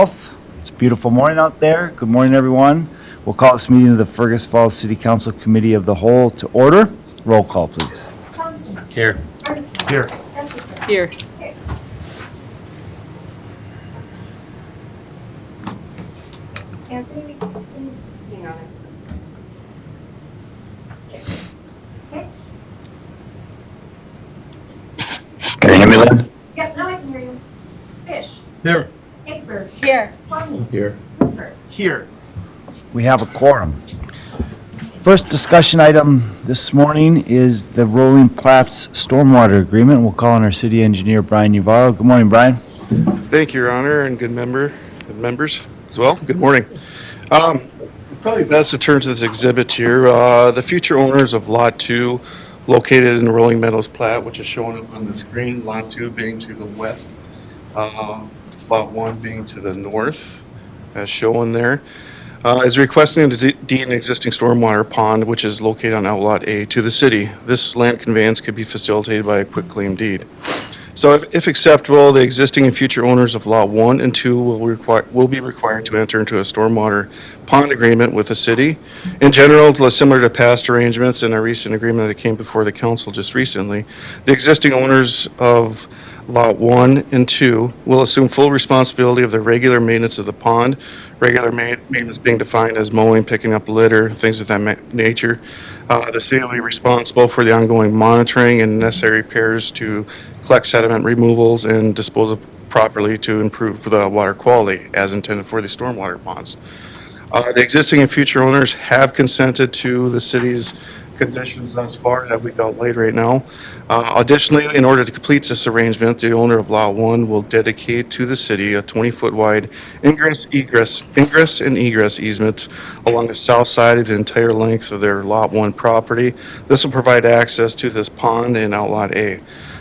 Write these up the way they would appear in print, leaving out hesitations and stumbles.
It's a beautiful morning out there. Good morning, everyone. We'll call this meeting of the Fergus Falls City Council Committee of the Whole to order. Roll call, please. Here. Here. Here. Anthony, hang on. Hicks? Can you hear me, Lynn? Yep, now I can hear you. Fish? Here. Egbert? Here. Plumey? Here. Clifford? Here. We have a quorum. First discussion item this morning is the rolling Platz stormwater agreement. We'll call on our city engineer, Brian Uvaro. Good morning, Brian. Thank you, Your Honor, and good members as well. Good morning. Probably best to turn to this exhibit here. The future owners of Lot 2, located in Rolling Meadows Plat, which is shown up on the screen. Lot 2 being to the west, Lot 1 being to the north, as shown there. Is requesting to deed an existing stormwater pond, which is located on Outlot A, to the city. This land conveyance could be facilitated by a quitclaim deed. So if acceptable, the existing and future owners of Lot 1 and 2 will be required to enter into a stormwater pond agreement with the city. In general, similar to past arrangements and a recent agreement that came before the council just recently, the existing owners of Lot 1 and 2 will assume full responsibility of the regular maintenance of the pond, regular maintenance being defined as mowing, picking up litter, things of that nature. The city will be responsible for the ongoing monitoring and necessary repairs to collect sediment removals and dispose of properly to improve the water quality as intended for the stormwater ponds. The existing and future owners have consented to the city's conditions thus far that we've outlaid right now. Additionally, in order to complete this arrangement, the owner of Lot 1 will dedicate to the city a 20-foot wide ingress and egress easement along the south side of the entire length of their Lot 1 property. This will provide access to this pond in Outlot A.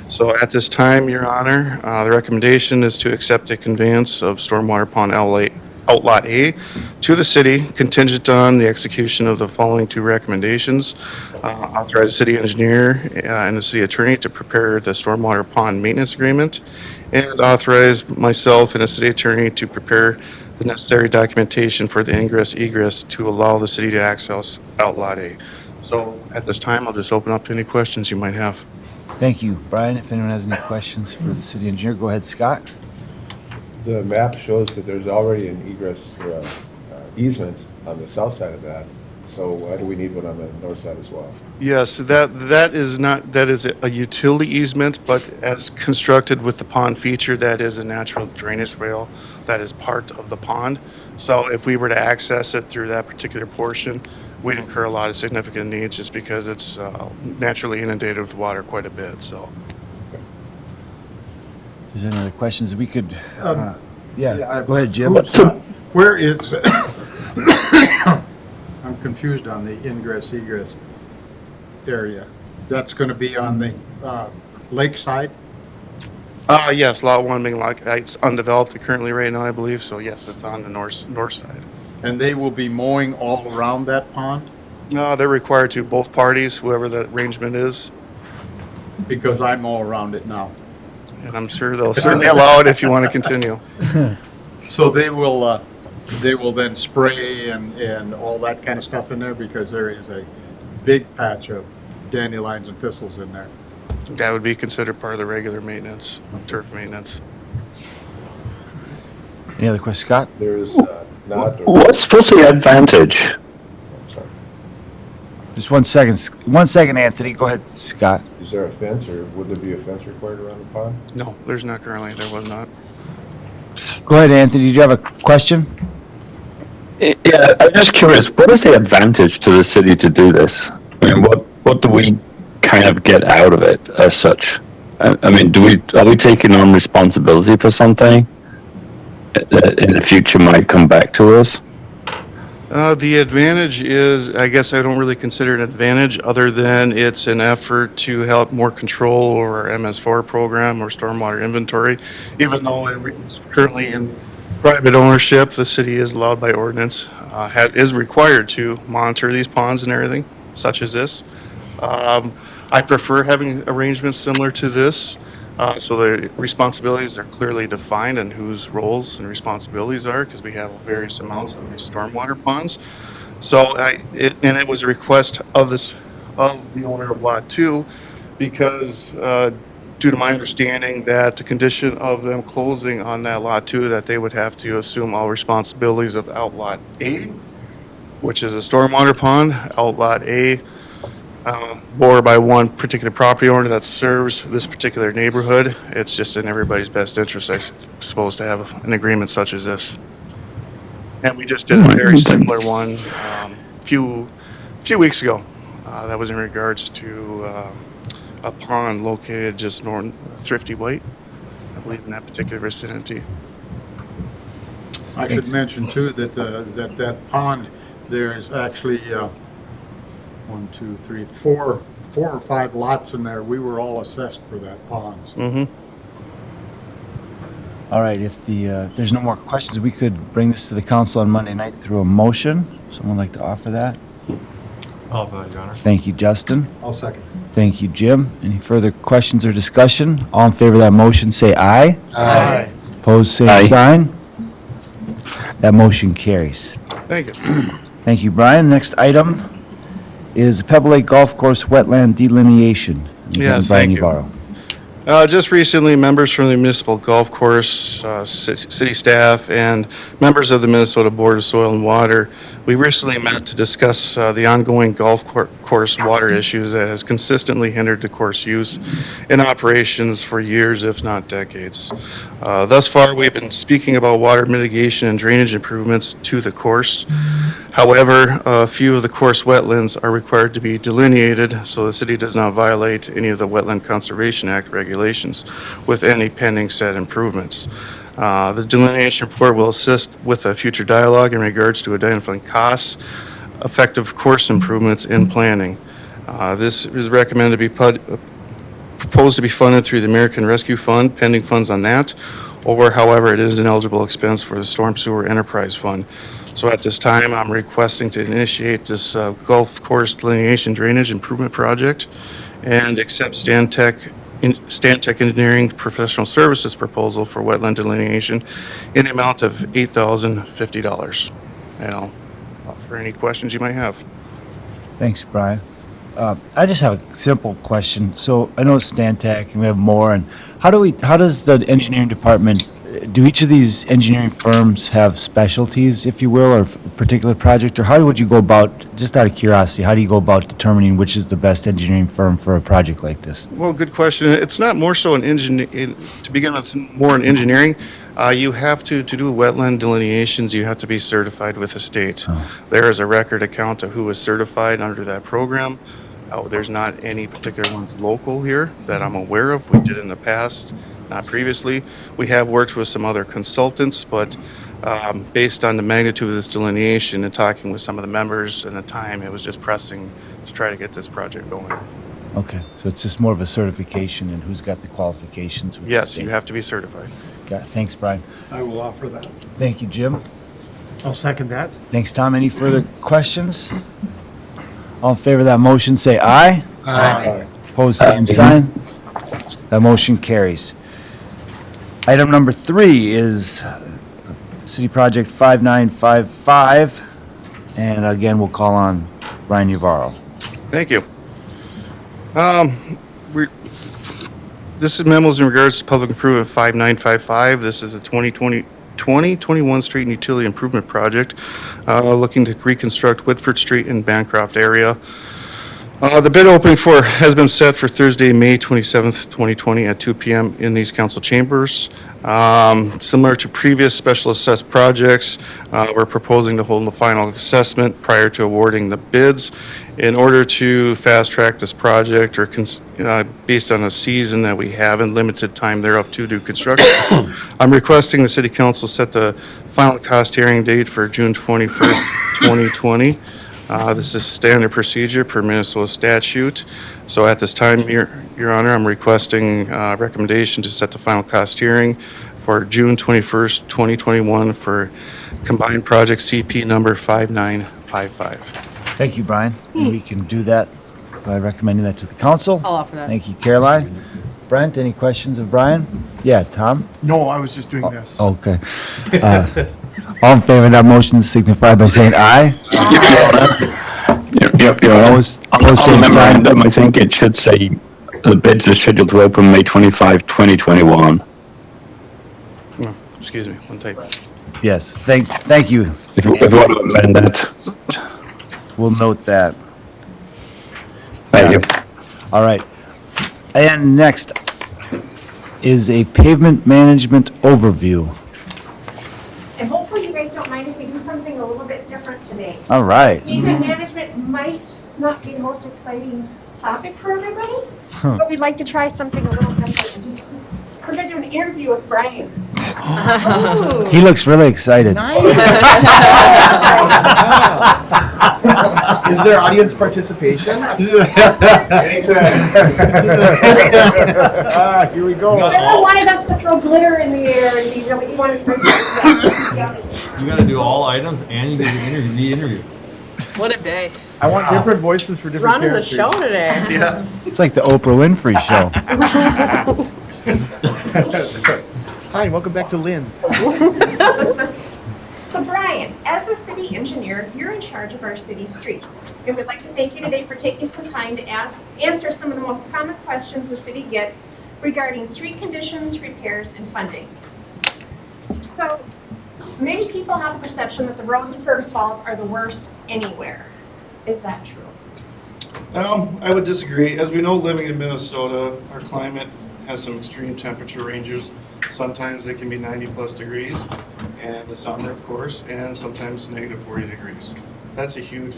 So at this time, Your Honor, the recommendation is to accept the conveyance of stormwater pond Outlot A to the city, contingent on the execution of the following two recommendations. Authorize the city engineer and the city attorney to prepare the stormwater pond maintenance agreement, and authorize myself and the city attorney to prepare the necessary documentation for the ingress egress to allow the city to access Outlot A. So at this time, I'll just open up to any questions you might have. Thank you, Brian. If anyone has any questions for the city engineer, go ahead, Scott. The map shows that there's already an egress easement on the south side of that, so why do we need one on the north side as well? Yes, that is a utility easement, but as constructed with the pond feature, that is a natural drainage rail that is part of the pond. So if we were to access it through that particular portion, we'd incur a lot of significant needs just because it's naturally inundated with water quite a bit, so. If there's any other questions, we could, go ahead, Jim. Where is, I'm confused on the ingress egress area. That's going to be on the lakeside? Yes, Lot 1 being it's undeveloped currently right now, I believe, so yes, it's on the north side. And they will be mowing all around that pond? No, they're required to, both parties, whoever the arrangement is, Because I mow around it now. and I'm sure they'll certainly allow it if you want to continue. So they will then spray and all that kind of stuff in there, because there is a big patch of dandelions and thistles in there. That would be considered part of the regular maintenance, turf maintenance. Any other questions, Scott? There's not, or, What's the advantage? sorry, Just 1 second. 1 second, Anthony. Go ahead, Scott. is there a fence, or would there be a fence required around the pond? No, there's not currently, there was not. Go ahead, Anthony. Did you have a question? Yeah, I'm just curious. What is the advantage to the city to do this? I mean, what do we kind of get out of it as such? I mean, are we taking on responsibility for something that in the future might come back to us? The advantage is, I guess I don't really consider it an advantage other than it's an effort to help more control over our MS4 program or stormwater inventory. Even though it's currently in private ownership, the city is allowed by ordinance, is required to monitor these ponds and everything, such as this. I prefer having arrangements similar to this So the responsibilities are clearly defined and whose roles and responsibilities are, because we have various amounts of these stormwater ponds. So it was a request of the owner of Lot 2, because due to my understanding that the condition of them closing on that Lot 2, that they would have to assume all responsibilities of Outlot A, which is a stormwater pond. Outlot A, bore by one particular property owner that serves this particular neighborhood. It's just in everybody's best interest, I suppose, to have an agreement such as this. And we just did a very similar one few weeks ago. That was in regards to a pond located just north of Thrifty White, I believe, in that particular vicinity. I should mention too that that pond, there's actually 1, 2, 3, 4 or 5 lots in there. We were all assessed for that pond. So. Mm-hmm. All right, if there's no more questions, we could bring this to the council on Monday night through a motion. Someone like to offer that? I'll vote, Your Honor. Thank you, Justin. I'll second. Thank you, Jim. Any further questions or discussion? All in favor of that motion, say aye. Aye. Opposed, same Aye. sign. That motion carries. Thank you. Thank you, Brian. Next item is Pebble Lake Golf Course Wetland Delineation. Again, Yes, Brian thank you. Navarro. Just recently, members from the municipal golf course, city staff, and members of the Minnesota Board of Soil and Water, we recently met to discuss the ongoing golf course water issues that has consistently hindered the course use and operations for years, if not decades. Thus far, we've been speaking about water mitigation and drainage improvements to the course. However, a few of the course wetlands are required to be delineated so the city does not violate any of the Wetland Conservation Act regulations with any pending said improvements. The delineation report will assist with a future dialogue in regards to identifying costs, effective course improvements in planning. This is recommended to be proposed to be funded through the American Rescue Fund, pending funds on that, or however, it is an eligible expense for the Storm Sewer Enterprise Fund. So at this time, I'm requesting to initiate this golf course delineation drainage improvement project and accept Stantec Engineering Professional Services proposal for wetland delineation in the amount of $8,050. And I'll offer any questions you might have. Thanks, Brian. I just have a simple question. So I know it's Stantec and we have more, and how does the engineering department, do each of these engineering firms have specialties, if you will, or a particular project, or how would you go about, just out of curiosity, how do you go about determining which is the best engineering firm for a project like this? Well, good question. It's not more so to begin with, more in engineering. You have to do wetland delineations, you have to be certified with the state. Oh. There is a record account of who is certified under that program. There's not any particular ones local here that I'm aware of. We did in the past, not previously. We have worked with some other consultants, but based on the magnitude of this delineation and talking with some of the members and the time, it was just pressing to try to get this project going. Okay, so it's just more of a certification and who's got the qualifications with the Yes, state. you have to be certified. Got it. Thanks, Brian. I will offer that. Thank you, Jim. I'll second that. Thanks, Tom. Any further questions? All in favor of that motion, say aye. Aye. Opposed, same sign. That motion carries. Item number 3 is City Project 5955. And again, we'll call on Brian Navarro. Thank you. This memo is in regards to public improvement 5955. This is a 2021 street and utility improvement project, looking to reconstruct Whitford Street and Bancroft area. The bid opening has been set for Thursday, May 27th, 2020 at 2 p.m. in these council chambers. Similar to previous special assessed projects, we're proposing to hold the final assessment prior to awarding the bids. In order to fast track this project, or based on a season that we have and limited time thereof to do construction, I'm requesting the city council set the final cost hearing date for June 21st, 2020. This is standard procedure per Minnesota statute. So at this time, Your Honor, I'm requesting recommendation to set the final cost hearing for June 21st, 2021 for combined project CP number 5955. Thank you, Brian. And we can do that by recommending that to the council. I'll offer that. Thank you, Caroline. Brent, any questions of Brian? Yeah, Tom? No, I was just doing this. Okay. All in favor of that motion signify by saying aye. Yep. Opposed? On Opposed, the same sign. memorandum, I think it should say the bids are scheduled to open May 25, 2021. No, excuse me, one type. Yes, thank you. If you want to amend that, We'll note that. thank you. All right. And next is a pavement management overview. And hopefully you guys don't mind if we do something a little bit different today. All right. Pavement management might not be the most exciting topic for everybody, but we'd like to try something a little different. We're gonna do an interview with Brian. He looks really excited. Is there audience participation? Here we go. Everyone wanted us to throw glitter in the air and be really, you wanted to. You gotta do all items and you get to interview, the interview. What a day. I want different voices for different Running the characters. show today. Yeah. It's like the Oprah Winfrey show. Hi, welcome back to Lynn. So Brian, as a city engineer, you're in charge of our city streets. And we'd like to thank you today for taking some time to answer some of the most common questions the city gets regarding street conditions, repairs, and funding. So many people have the perception that the roads in Fergus Falls are the worst anywhere. Is that true? I would disagree. As we know, living in Minnesota, our climate has some extreme temperature ranges. Sometimes they can be 90+ degrees, and the summer, of course, and sometimes negative 40 degrees. That's a huge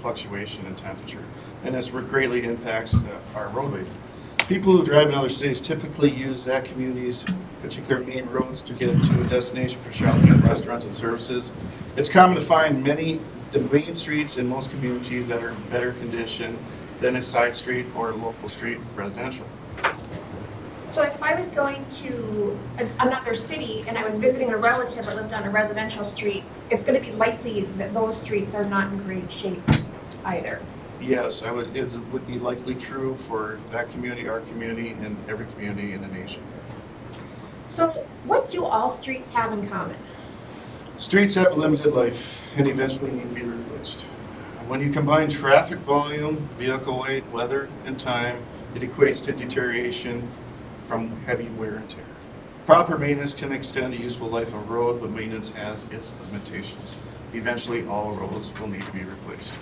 fluctuation in temperature, and this greatly impacts our roadways. People who drive in other cities typically use that community's particular main roads to get to a destination for shopping, restaurants, and services. It's common to find the main streets in most communities that are in better condition than a side street or a local street residential. So like if I was going to another city and I was visiting a relative that lived on a residential street, it's going to be likely that those streets are not in great shape either. Yes, it would be likely true for that community, our community, and every community in the nation. So what do all streets have in common? Streets have a limited life and eventually need to be replaced. When you combine traffic volume, vehicle weight, weather, and time, it equates to deterioration from heavy wear and tear. Proper maintenance can extend the useful life of a road, but maintenance has its limitations. Eventually, all roads will need to be replaced.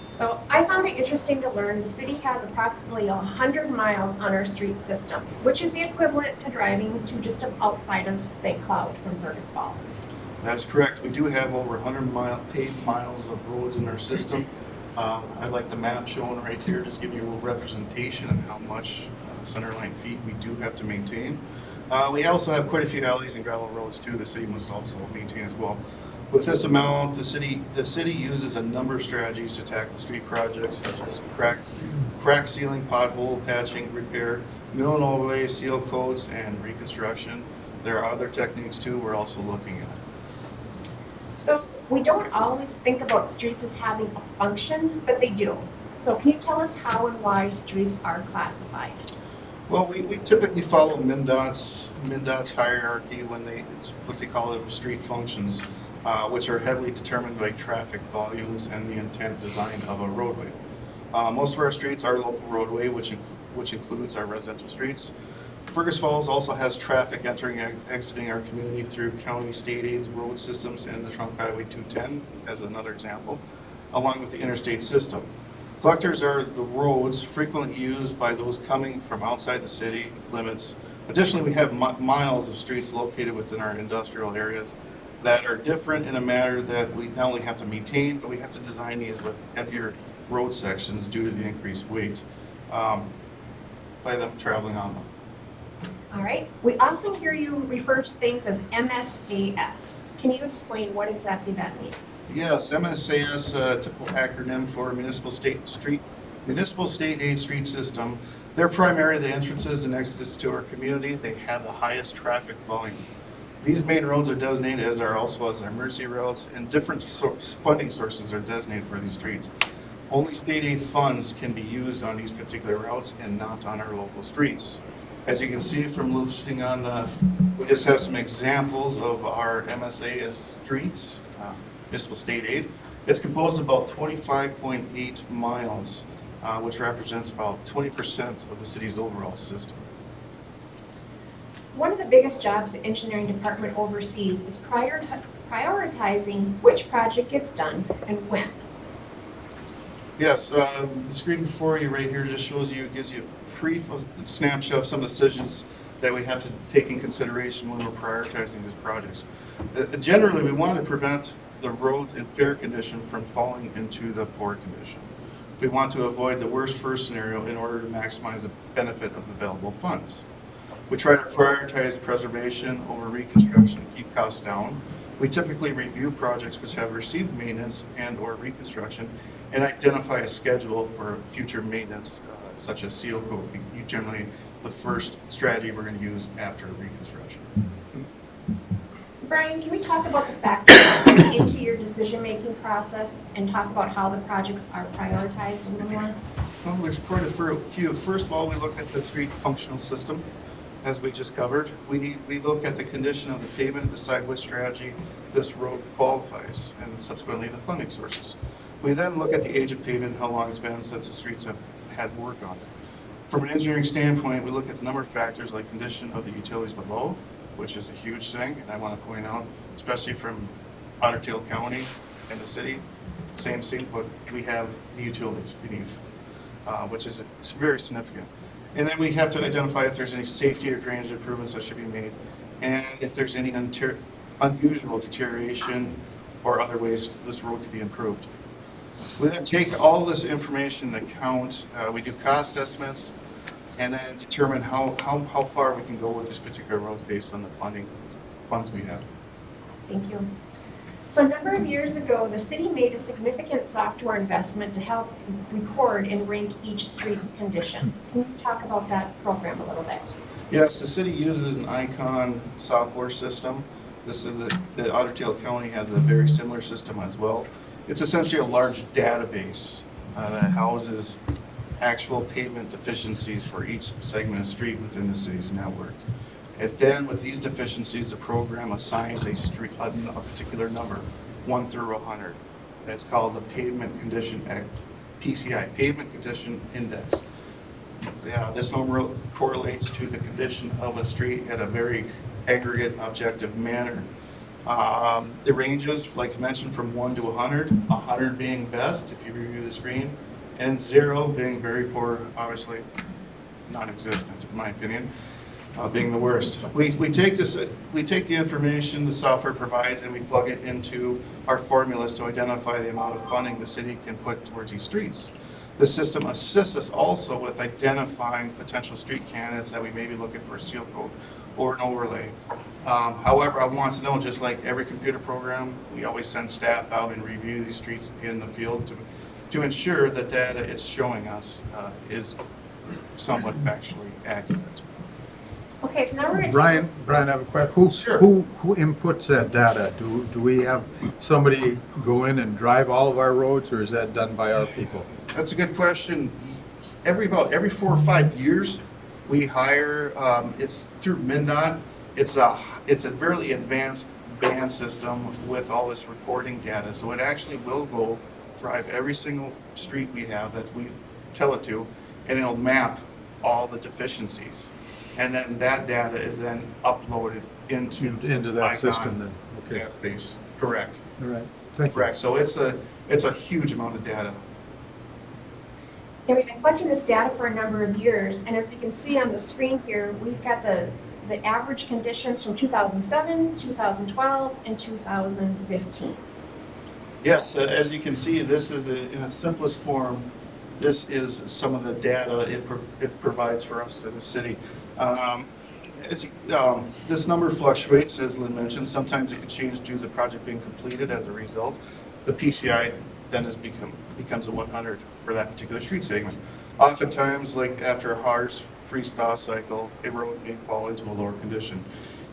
So I found it interesting to learn the city has approximately 100 miles on our street system, which is the equivalent to driving to just outside of St. Cloud from Fergus Falls. That's correct. We do have over 100 paved miles of roads in our system. I like the map shown right here, just give you a little representation of how much centerline feet we do have to maintain. We also have quite a few alleys and gravel roads too. The city must also maintain as well. With this amount, the city uses a number of strategies to tackle street projects such as crack sealing, pothole patching, repair, mill and overlay, seal coats, and reconstruction. There are other techniques too we're also looking at. So we don't always think about streets as having a function, but they do. So can you tell us how and why streets are classified? Well, we typically follow MnDOT's hierarchy when it's what they call it street functions, which are heavily determined by traffic volumes and the intent design of a roadway. Most of our streets are local roadway, which includes our residential streets. Fergus Falls also has traffic entering and exiting our community through county, state aid, road systems, and the Trunk Highway 210 as another example, along with the interstate system. Collectors are the roads frequently used by those coming from outside the city limits. Additionally, we have miles of streets located within our industrial areas that are different in a manner that we not only have to maintain, but we have to design these with heavier road sections due to the increased weight by them traveling on them. All right. We often hear you refer to things as MSAS. Can you explain what exactly that means? Yes, MSAS, typical acronym for Municipal State Aid Street System. They're primarily the entrances and exits to our community. They have the highest traffic volume. These main roads are designated as our emergency routes, and different funding sources are designated for these streets. only state aid funds can be used on these particular routes and not on our local streets. As you can see from listing on the, we just have some examples of our MSA streets, municipal state aid. It's composed of about 25.8 miles, which represents about 20% of the city's overall system. One of the biggest jobs the engineering department oversees is prioritizing which project gets done and when. Yes, the screen before you right here just shows you, gives you a brief snapshot of some decisions that we have to take in consideration when we're prioritizing these projects. Generally, we want to prevent the roads in fair condition from falling into the poor condition. We want to avoid the worst first scenario in order to maximize the benefit of available funds. We try to prioritize preservation over reconstruction and keep costs down. We typically review projects which have received maintenance and or reconstruction and identify a schedule for future maintenance, such as seal coat. Generally, the first strategy we're going to use after reconstruction. So Brian, can we talk about the factors into your decision-making process and talk about how the projects are prioritized a little more? Well, there's quite a few. First of all, we look at the street functional system, as we just covered. We look at the condition of the pavement, decide which strategy this road qualifies, and subsequently the funding sources. We then look at the age of pavement, how long it's been since the streets have had work on it. From an engineering standpoint, we look at the number of factors like condition of the utilities below, which is a huge thing, and I want to point out, especially from Undertake County and the city, same thing, but we have the utilities beneath, which is very significant. And then we have to identify if there's any safety or drainage improvements that should be made, and if there's any unusual deterioration or other ways this road could be improved. We then take all this information into account. We do cost estimates, and then determine how far we can go with this particular road based on the funds we have. Thank you. So a number of years ago, the city made a significant software investment to help record and rank each street's condition. Can you talk about that program a little bit? Yes, the city uses an Icon software system. This is the Undertake County has a very similar system as well. It's essentially a large database that houses actual pavement deficiencies for each segment of street within the city's network. And then with these deficiencies, the program assigns a street a particular number, 1 through 100. That's called the Pavement Condition PCI, Pavement Condition Index. Yeah, this number correlates to the condition of a street at a very aggregate, objective manner. It ranges, like mentioned, from 1 to 100, 100 being best, if you review the screen, and 0 being very poor, obviously non-existent, in my opinion, being the worst. We take the information the software provides and we plug it into our formulas to identify the amount of funding the city can put towards these streets. The system assists us also with identifying potential street candidates that we may be looking for a seal coat or an overlay. However, I want to know, just like every computer program, we always send staff out and review these streets in the field to ensure that data it's showing us is somewhat factually accurate. Okay, so now we're going to Brian, I have a question. Sure. Who inputs that data? Do we have somebody go in and drive all of our roads, or is that done by our people? That's a good question. About every 4 or 5 years, we hire. It's through MnDOT. It's a fairly advanced band system with all this recording data. So it actually will go drive every single street we have that we tell it to, and it'll map all the deficiencies. And then that data is then uploaded into that system then? Okay. database. Correct. All right. Thank you. Correct. So it's a huge amount of data. And we've been collecting this data for a number of years, and as we can see on the screen here, we've got the average conditions from 2007, 2012, and 2015. Yes, as you can see, this is in its simplest form. This is some of the data it provides for us in the city. This number fluctuates, as Lynn mentioned. Sometimes it can change due to the project being completed as a result. The PCI then becomes a 100 for that particular street segment. Oftentimes, like after a hard freeze-thaw cycle, a road may fall into a lower condition.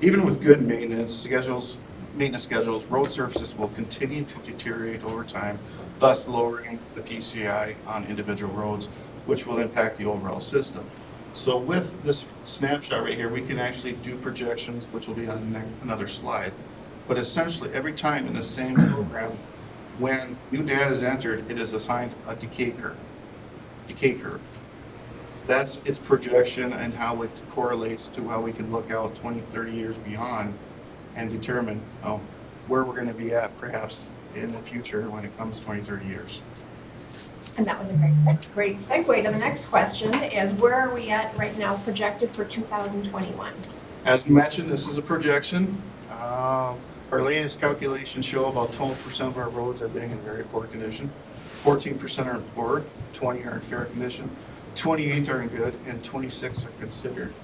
Even with good maintenance schedules, maintenance schedules, road surfaces will continue to deteriorate over time, thus lowering the PCI on individual roads, which will impact the overall system. So with this snapshot right here, we can actually do projections, which will be on another slide. But essentially, every time in the same program, when new data is entered, it is assigned a decay curve. Decay curve. That's its projection and how it correlates to how we can look out 20, 30 years beyond and determine where we're going to be at perhaps in the future when it comes 20, 30 years. And that was a great segue to the next question is where are we at right now projected for 2021? As mentioned, this is a projection. Our latest calculations show about 12% of our roads are being in very poor condition. 14% are in poor, 20 are in fair condition, 28 are in good, and 26 are considered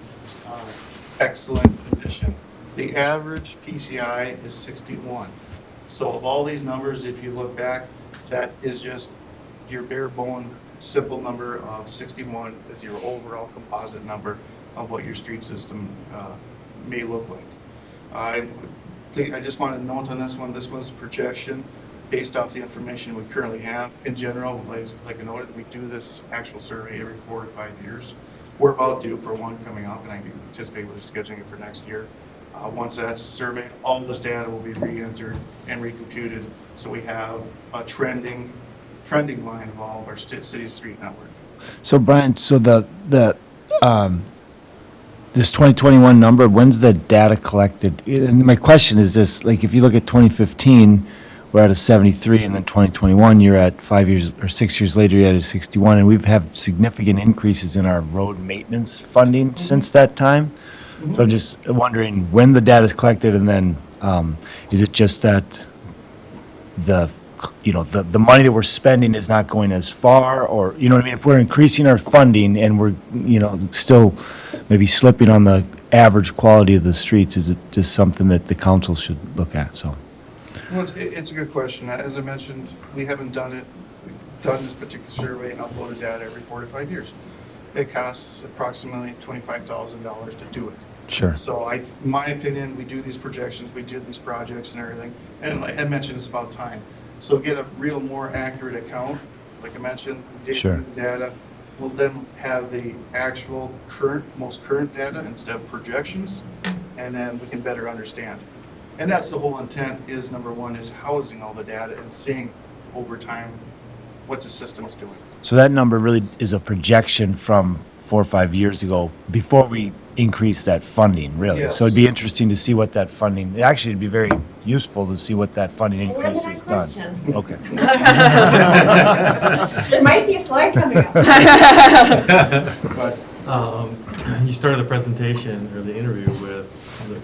excellent condition. The average PCI is 61. So of all these numbers, if you look back, that is just your bare bone simple number of 61 is your overall composite number of what your street system may look like. I just want to note on this one's a projection based off the information we currently have. In general, like I noted, we do this actual survey every 4 to 5 years. We're about due for one coming up, and I anticipate we're scheduling it for next year. Once that's surveyed, all this data will be re-entered and recomputed, so we have a trending line of all of our city street network. So Brian, so this 2021 number, when's the data collected? And my question is this, like if you look at 2015, we're at a 73, and then 2021, you're at 5 years or 6 years later, you're at a 61, and we've had significant increases in our road maintenance funding since that time. So I'm just wondering when the data is collected, and then is it just that the money that we're spending is not going as far, or, you know what I mean? If we're increasing our funding and we're, still maybe slipping on the average quality of the streets, is it just something that the council should look at, so? Well, it's a good question. As I mentioned, we haven't done this particular survey and uploaded data every 4 to 5 years. It costs approximately $25,000 to do it. Sure. So in my opinion, we do these projections, we do these projects and everything, and like I mentioned, it's about time. So get a real more accurate account, like I mentioned, Sure. the data. We'll then have the actual most current data instead of projections, and then we can better understand. And that's the whole intent is, number one, is housing all the data and seeing over time what the system is doing. So that number really is a projection from 4 or 5 years ago, before we increase that funding, really. Yes. So it'd be interesting to see what that funding, actually, it'd be very useful to see what that funding increase has done. Okay. There might be a slide coming up. But You started the presentation or the interview with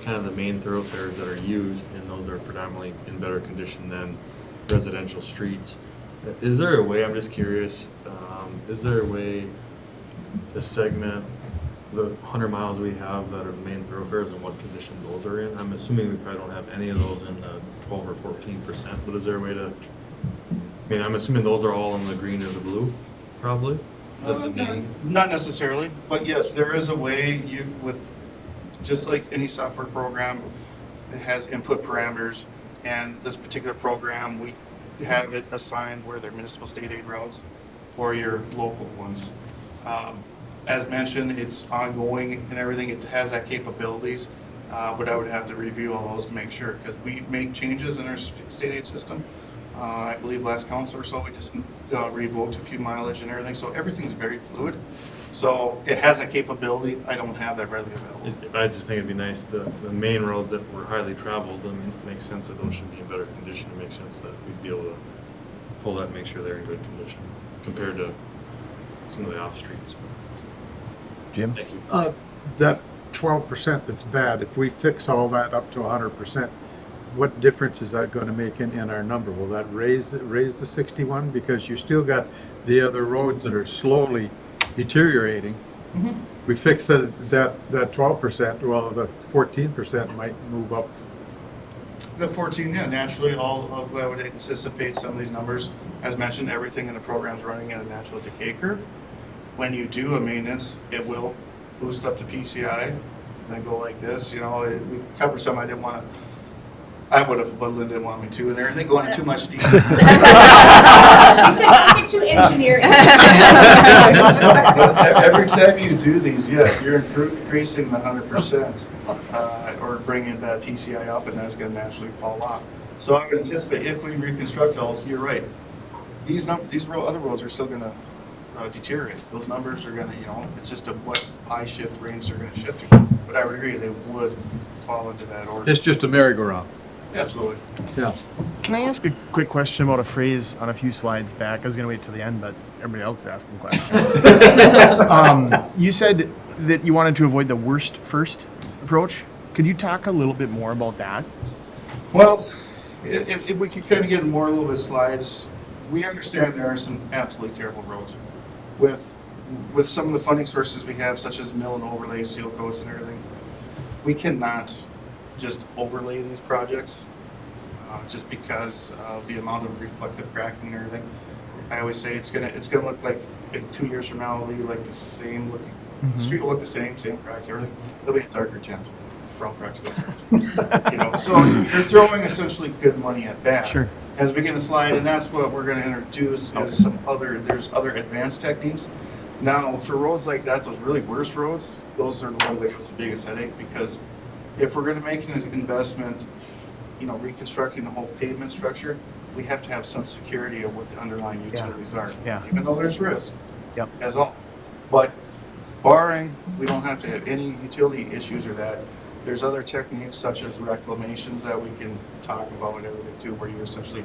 kind of the main thoroughfares that are used, and those are predominantly in better condition than residential streets. Is there a way, I'm just curious, is there a way to segment the 100 miles we have that are the main thoroughfares and what condition those are in? I'm assuming we probably don't have any of those in the 12 or 14%, but is there a way to, I'm assuming those are all in the green or the blue, probably? not necessarily, but yes, there is a way just like any software program, it has input parameters, and this particular program, we have it assigned where they're municipal state aid routes or your local ones. As mentioned, it's ongoing and everything, it has that capabilities, but I would have to review all those to make sure, because we make changes in our state aid system. I believe last council or so, we just revoked a few mileage and everything, so everything's very fluid. So it has a capability, I don't have that readily available. I just think it'd be nice, the main roads that were highly traveled, it makes sense that those should be in better condition. It makes sense that we'd be able to pull that and make sure they're in good condition compared to some of the off streets. Jim? Thank you. That 12% that's bad, if we fix all that up to 100%, what difference is that going to make in our number? Will that raise the 61? Because you still got the other roads that are slowly deteriorating. Mm-hmm. We fix that 12%, well, the 14% might move up. The 14, yeah, naturally, I would anticipate some of these numbers. As mentioned, everything in the program is running at a natural decay curve. When you do a maintenance, it will boost up to PCI, then go like this. We covered some. I I would have, but Lynn didn't want me to, and everything going into too much detail. You said don't get too engineering. Every time you do these, yes, you're increasing the 100%, or bringing that PCI up, and that's gonna naturally fall off. So I would anticipate if we reconstruct all this, you're right, these other roads are still gonna deteriorate. Those numbers are gonna, it's just what high shift range they're gonna shift to. But I would agree, they would fall into that order. It's just a merry-go-round. Absolutely. Yeah. Can I ask a quick question about a phrase on a few slides back? I was going to wait till the end, but everybody else is asking questions. You said that you wanted to avoid the worst first approach. Could you talk a little bit more about that? Well, if we could kind of get more a little bit slides, we understand there are some absolutely terrible roads. With some of the funding sources we have, such as mill and overlay, seal coats and everything, we cannot just overlay these projects just because of the amount of reflective cracking and everything. I always say it's gonna look like 2 years from now it'll be like the same looking. The street will look the same cracks, everything. It'll be a darker tint for all practical terms. So you're throwing essentially good money at bad. Sure. As we begin to slide, and that's what we're going to introduce is there's other advanced techniques. Now, for roads like that, those really worst roads, those are the ones that give us the biggest headache, because if we're going to make an investment, reconstructing the whole pavement structure, we have to have some security of what the underlying utilities are. Yeah. Even though there's risk, Yep. as all. But barring, we don't have to have any utility issues or that. There's other techniques such as reclamations that we can talk about and everything too, where you're essentially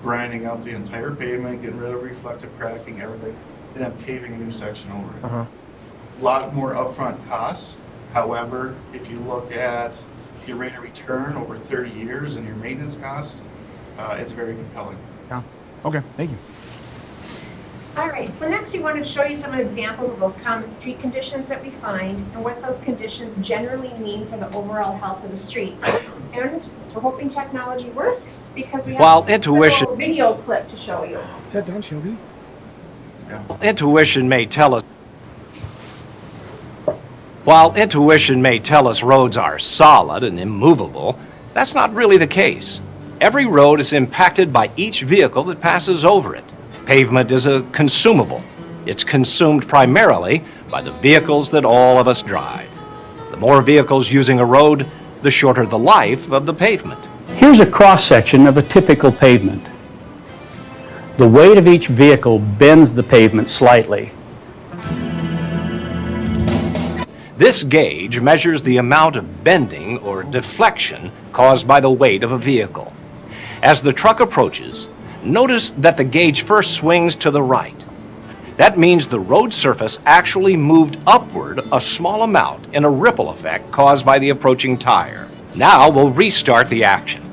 grinding out the entire pavement, getting rid of reflective cracking, everything, and then paving a new section over it. Uh-huh. A lot more upfront costs. However, if you look at your rate of return over 30 years and your maintenance costs, it's very compelling. Yeah. Okay, thank you. All right, so next we wanted to show you some examples of those common street conditions that we find and what those conditions generally mean for the overall health of the streets. And we're hoping technology works because we have While a little video clip to show you. Is that done, Shelby? Intuition may tell us While intuition may tell us roads are solid and immovable, that's not really the case. Every road is impacted by each vehicle that passes over it. Pavement is a consumable. It's consumed primarily by the vehicles that all of us drive. The more vehicles using a road, the shorter the life of the pavement. Here's a cross-section of a typical pavement. The weight of each vehicle bends the pavement slightly. This gauge measures the amount of bending or deflection caused by the weight of a vehicle. As the truck approaches, notice that the gauge first swings to the right. That means the road surface actually moved upward a small amount in a ripple effect caused by the approaching tire. Now we'll restart the action.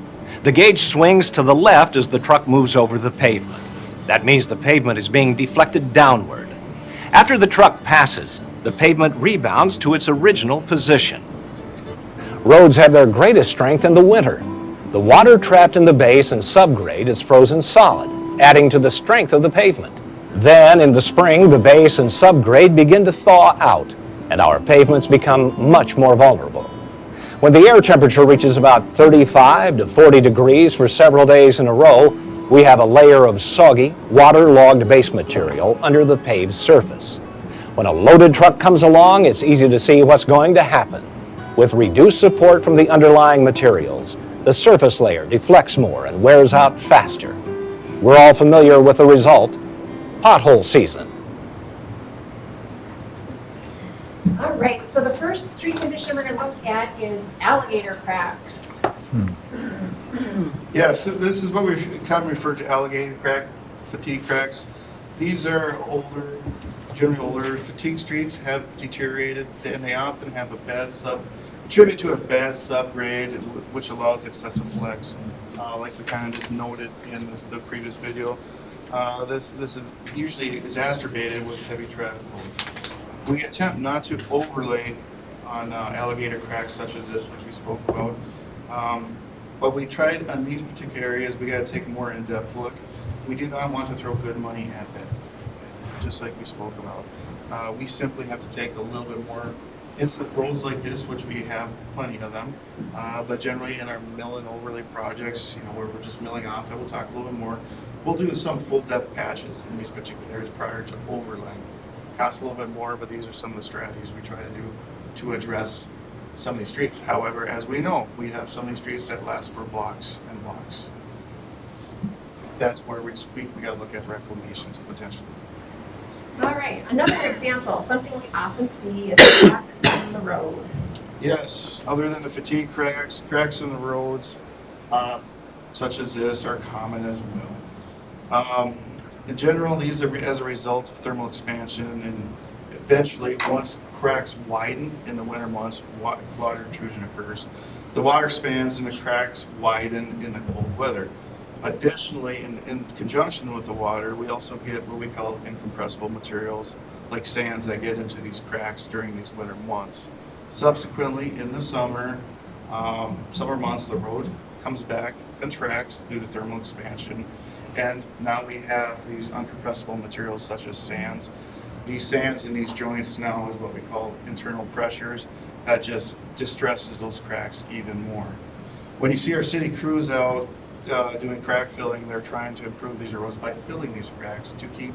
The gauge swings to the left as the truck moves over the pavement. That means the pavement is being deflected downward. After the truck passes, the pavement rebounds to its original position. Roads have their greatest strength in the winter. The water trapped in the base and subgrade is frozen solid, adding to the strength of the pavement. Then, in the spring, the base and subgrade begin to thaw out, and our pavements become much more vulnerable. When the air temperature reaches about 35 to 40 degrees for several days in a row, we have a layer of soggy, waterlogged base material under the paved surface. When a loaded truck comes along, it's easy to see what's going to happen. With reduced support from the underlying materials, the surface layer deflects more and wears out faster. We're all familiar with the result: pothole season. All right, so the first street condition we're going to look at is alligator cracks. Yeah, so this is what we commonly refer to alligator crack, fatigue cracks. These are older, generally older. Fatigue streets have deteriorated, and they often have a bad attributed to a bad subgrade, which allows excessive flex, like we kind of just noted in the previous video. This is usually exacerbated with heavy traffic. We attempt not to overlay on alligator cracks such as this, which we spoke about. But we tried on these particular areas, we got to take a more in-depth look. We do not want to throw good money at that, just like we spoke about. We simply have to take a little bit more It's the roads like this, which we have plenty of them, but generally in our mill and overlay projects, where we're just milling off, that we'll talk a little bit more. We'll do some full depth patches in these particular areas prior to overlaying. Costs a little bit more, but these are some of the strategies we try to do to address some of these streets. However, as we know, we have some of these streets that last for blocks and blocks. That's where we gotta look at reclamations potentially. All right, another example, something we often see is cracks in the road. Yes, other than the fatigue cracks, cracks in the roads, such as this, are common as well. In general, these are as a result of thermal expansion, and eventually, once cracks widen in the winter months, water intrusion occurs. The water expands and the cracks widen in the cold weather. Additionally, in conjunction with the water, we also get what we call incompressible materials, like sands that get into these cracks during these winter months. Subsequently, in the summer months, the road comes back, contracts due to thermal expansion, and now we have these uncompressible materials such as sands. These sands in these joints now is what we call internal pressures that just distresses those cracks even more. When you see our city crews out doing crack filling, they're trying to improve these roads by filling these cracks to keep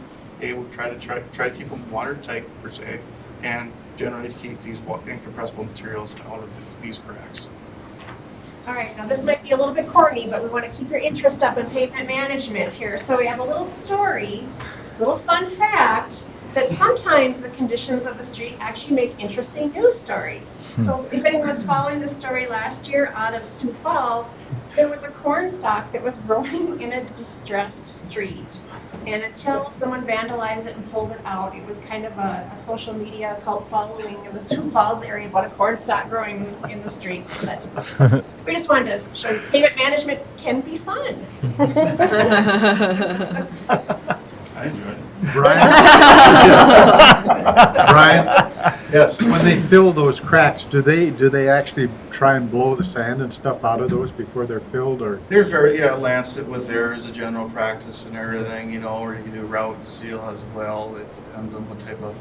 try to keep them watertight per se, and generally to keep these incompressible materials out of these cracks. All right, now this might be a little bit corny, but we want to keep your interest up in pavement management here. So we have a little story, little fun fact, that sometimes the conditions of the street actually make interesting news stories. So if anyone was following the story last year out of Sioux Falls, there was a corn stalk that was growing in a distressed street. And until someone vandalized it and pulled it out, it was kind of a social media cult following in the Sioux Falls area about a corn stalk growing in the street. But we just wanted to show you pavement management can be fun. I enjoy it. Brian? Brian? Yes. When they fill those cracks, do they actually try and blow the sand and stuff out of those before they're filled, or? There's lancet with air is a general practice and everything, or you can do route and seal as well. It depends on what type of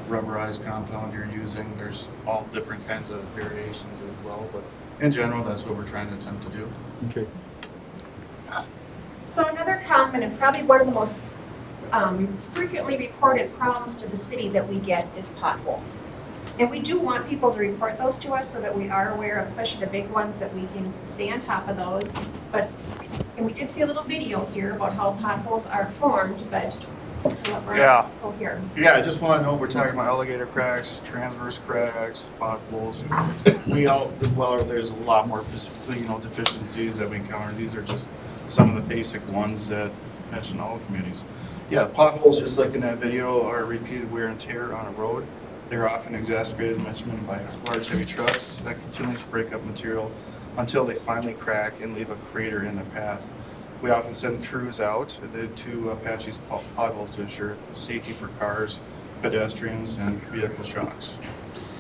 rubberized compound you're using. There's all different kinds of variations as well, but in general, that's what we're trying to attempt to do. Okay. So another common and probably one of the most frequently reported problems to the city that we get is potholes. And we do want people to report those to us so that we are aware of, especially the big ones, that we can stay on top of those. And we did see a little video here about how potholes are formed, but Yeah. go here. Yeah, I just want to know, we're talking about alligator cracks, transverse cracks, potholes. There's a lot more, deficiencies that we encounter. These are just some of the basic ones that mention all communities. Yeah, potholes, just like in that video, are repeated wear and tear on a road. They're often exacerbated, as mentioned, by large heavy trucks that continuously break up material until they finally crack and leave a crater in their path. We often send crews out to patch these potholes to ensure safety for cars, pedestrians, and vehicle shocks.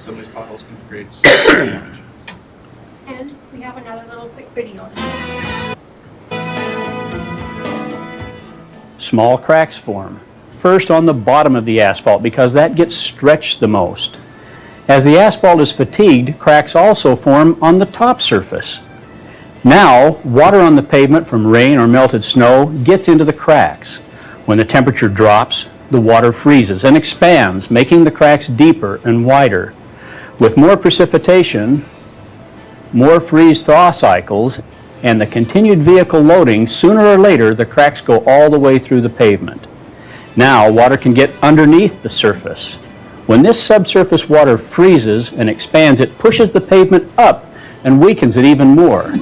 Some of these potholes can create serious damage. And we have another little quick video. Small cracks form, first on the bottom of the asphalt because that gets stretched the most. As the asphalt is fatigued, cracks also form on the top surface. Now, water on the pavement from rain or melted snow gets into the cracks. When the temperature drops, the water freezes and expands, making the cracks deeper and wider. With more precipitation, more freeze-thaw cycles, and the continued vehicle loading, sooner or later the cracks go all the way through the pavement. Now water can get underneath the surface. When this subsurface water freezes and expands, it pushes the pavement up and weakens it even more.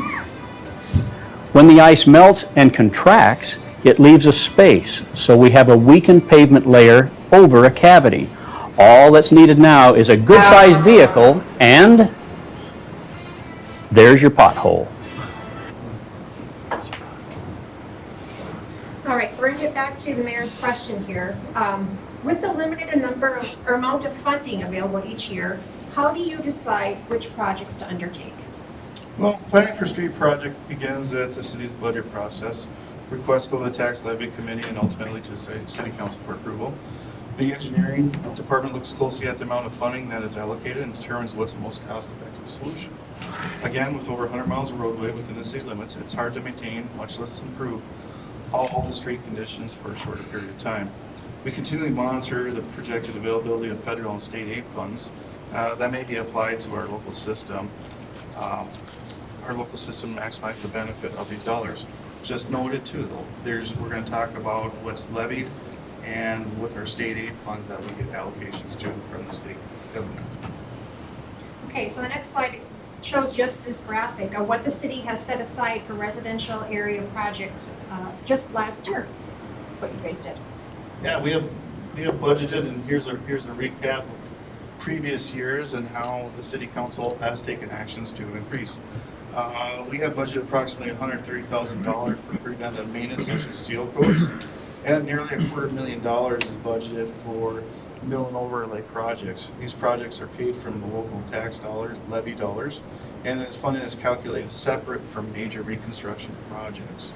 When the ice melts and contracts, it leaves a space, so we have a weakened pavement layer over a cavity. All that's needed now is a good-sized vehicle, and there's your pothole. All right, so we're going to get back to the mayor's question here. With the limited number or amount of funding available each year, how do you decide which projects to undertake? Well, planning for street project begins at the city's budget process. Requests go to the tax levy committee and ultimately to city council for approval. The engineering department looks closely at the amount of funding that is allocated and determines what's the most cost-effective solution. Again, with over 100 miles of roadway within the city limits, it's hard to maintain, much less improve, all the street conditions for a shorter period of time. We continually monitor the projected availability of federal and state aid funds that may be applied to our local system. Our local system maximizes the benefit of these dollars. Just noted too, though, we're going to talk about what's levied and with our state aid funds that we get allocations to from the state government. Okay, so the next slide shows just this graphic of what the city has set aside for residential area projects just last year, what you guys did. Yeah, we have budgeted, and here's a recap of previous years and how the city council has taken actions to increase. We have budgeted approximately $130,000 for preventive maintenance such as seal coats, and nearly $250,000 is budgeted for mill and overlay projects. These projects are paid from the local tax dollars, levy dollars, and its funding is calculated separate from major reconstruction projects.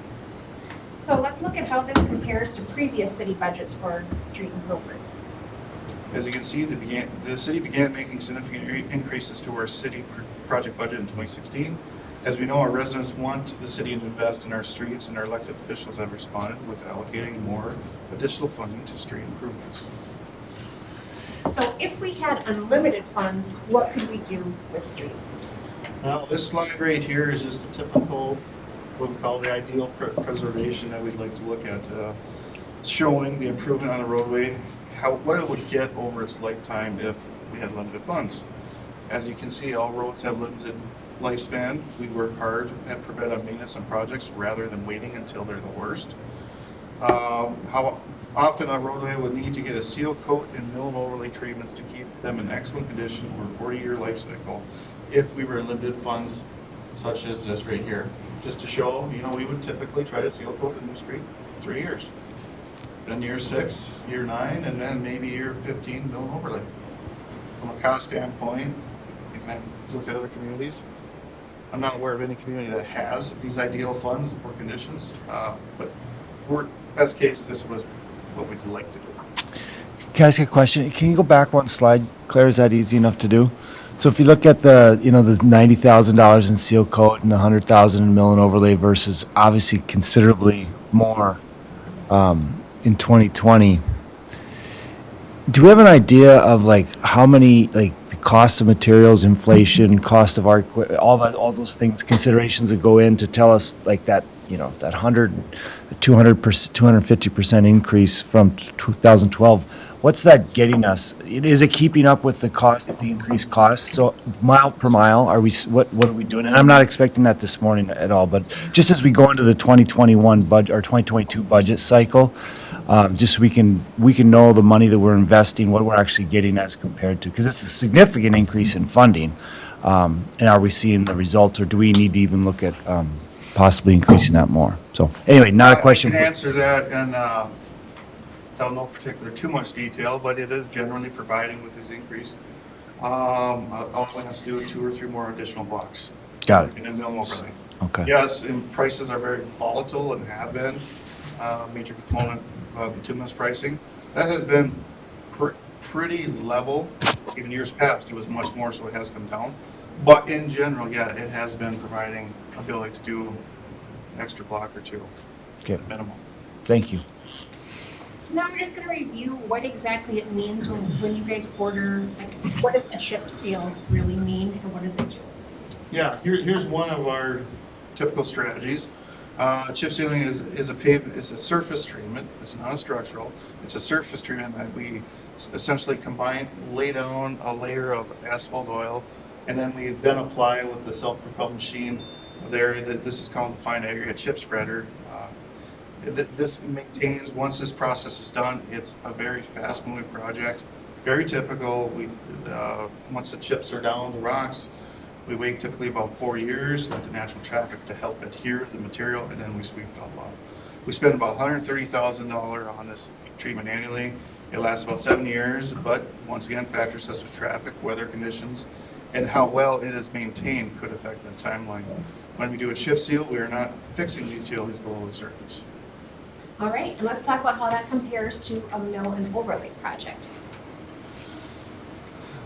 So let's look at how this compares to previous city budgets for street improvements. As you can see, the city began making significant increases to our city project budget in 2016. As we know, our residents want the city to invest in our streets, and our elected officials have responded with allocating more additional funding to street improvements. So if we had unlimited funds, what could we do with streets? Now, this slide right here is just a typical, what we call the ideal preservation that we'd like to look at, showing the improvement on the roadway, what it would get over its lifetime if we had limited funds. As you can see, all roads have limited lifespan. We work hard at preventive maintenance on projects rather than waiting until they're the worst. How often a roadway would need to get a seal coat and mill and overlay treatments to keep them in excellent condition over a 40-year life cycle if we were in limited funds such as this right here. Just to show, we would typically try to seal coat a new street 3 years. Then year 6, year 9, and then maybe year 15, mill and overlay. From a cost standpoint, you can look at other communities. I'm not aware of any community that has these ideal funds or conditions, but best case, this was what we'd like to do. Can I ask a question? Can you go back one slide, Claire? Is that easy enough to do? So if you look at the $90,000 in seal coat and $100,000 in mill and overlay versus obviously considerably more in 2020, do we have an idea of how many the cost of materials, inflation, cost of our equipment, all those things, considerations that go in to tell us that that 250% increase from 2012? What's that getting us? Is it keeping up with the increased cost? So mile per mile, what are we doing? And I'm not expecting that this morning at all, but just as we go into the 2021 budget or 2022 budget cycle, just so we can know the money that we're investing, what we're actually getting as compared to, because it's a significant increase in funding. And are we seeing the results, or do we need to even look at possibly increasing that more? So anyway, not a question. I can answer that, and without no particular too much detail, but it is generally providing with this increase. All it has to do with 2 or 3 more additional blocks. Got it. In a mill overlay. Okay. Yes, and prices are very volatile and have been major component of bituminous pricing. That has been pretty level. Even years past, it was much more, so it has come down. But in general, yeah, it has been providing ability to do an extra block or 2 Okay. minimum. Thank you. So now we're just going to review what exactly it means when you guys order, what does a chip seal really mean and what does it do? Yeah, here's one of our typical strategies. Chip sealing is a surface treatment. It's not a structural. It's a surface treatment that we essentially lay down a layer of asphalt oil, and then we apply with the self-propelled machine there. This is called the fine area chip spreader. This maintains, once this process is done, it's a very fast-moving project. Very typical. Once the chips are down, the rocks, we wait typically about 4 years, let the natural traffic to help adhere to the material, and then we sweep it all off. We spend about $130,000 on this treatment annually. It lasts about 7 years, but once again, factors such as traffic, weather conditions, and how well it is maintained could affect the timeline. When we do a chip seal, we are not fixing the utilities below the surface. All right, and let's talk about how that compares to a mill and overlay project.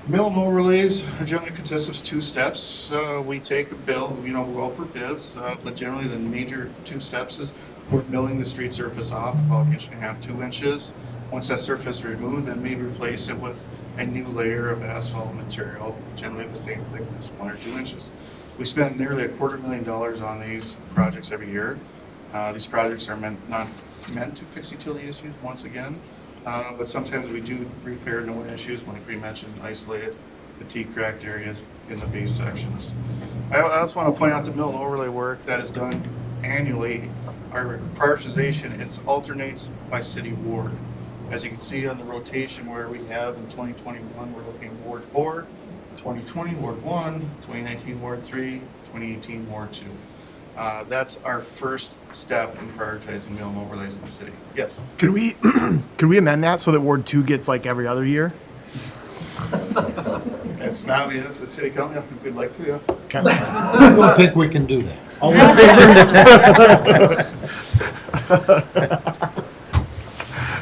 Mill and overlays generally consist of two steps. We take a bill, we go for bids, but generally the major two steps is we're milling the street surface off about 1.5 to 2 inches. Once that surface is removed, then we replace it with a new layer of asphalt material, generally the same thickness, 1 or 2 inches. We spend nearly $250,000 on these projects every year. These projects are not meant to fix utility issues once again, but sometimes we do repair known issues, like we mentioned, isolated fatigue cracked areas in the base sections. I also want to point out the mill and overlay work that is done annually. Our prioritization, it alternates by city ward. As you can see on the rotation where we have in 2021, we're looking at Ward 4, 2020 Ward 1, 2019 Ward 3, 2018 Ward 2. That's our first step in prioritizing mill and overlays in the city. Yes? Could we, could we amend that so that Ward 2 gets like every other year? It's not, yes, the city council, if we'd like to, yeah. Okay. I don't think we can do that.